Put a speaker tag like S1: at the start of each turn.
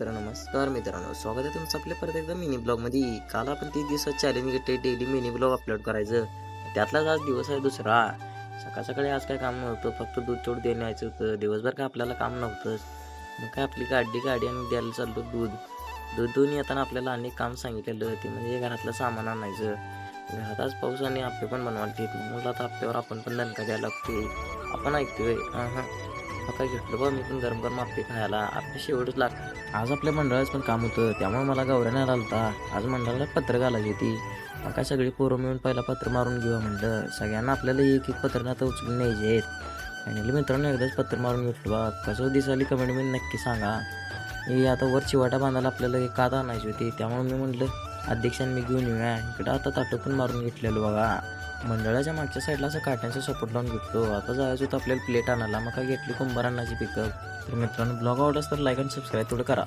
S1: तर नमस्कार मित्रांनो, स्वागत आहे तुमचं आपल्या परत एकदा मिनी ब्लॉगमध्ये. काल आपण 30 दिवसात चॅलेंज घेतले डेली मिनी ब्लॉग अपलोड करायचं. त्यातलाच आज दिवस आहे दुसरा. सकाळ सकाळी आज काय काम नव्हतं, फक्त दूध तेवढं देऊन यायचं होतं. दिवसभर काय आपल्याला काम नव्हतंच. मग काय आपली गाडी आणि द्यायला चाललो दूध देऊन येताना आपल्याला अनेक काम सांगितलेलं ते म्हणजे घरातलं सामान आणायचं. घरात आज पाऊस आणि आप्पे पण बनवायचे. म्हणून आता आप्प्यावर आपण पण दणका द्यायला लागते. आपण ऐकतोय काय घेतलं बा मी पण गरम गरम आप्पे खायला. आप्पे शेवटच लागतं. आज आपल्या मंडळाचं पण काम होतं, त्यामुळे मला गौऱ्या नाही आलता. आज मंडळाला पत्र घालायची होती. मग काय सगळी पोरं मिळून पहिला पत्र मारून घेऊ म्हणलं. सगळ्यांना आपल्याला एक एक पत्र आता उचलून न्यायचे आहेत. फायनली मित्रांनो एकदाच पत्र मारून घेतलं बा. कसं दिसाली कमेंटमध्ये नक्की सांगा. हे आता वर चिवाटा बांधायला आपल्याला एक कात आणायची होती, त्यामुळे मी म्हटलं अध्यक्षांनी मी घेऊन येऊया. इकडं आता ताटं पण मारून घेतलेलं बघा. मंडळाच्या मागच्या साईडला असं काट्यांचा सपोर्ट लावून घेतलो. आता जायचं होतं आपल्याला प्लेट आणायला. मग काय घेतली कुंभार अन्नाची पिकअप. तर मित्रांनो ब्लॉग आवडत तर लाईक आणि सबस्क्राईब तेवढं करा.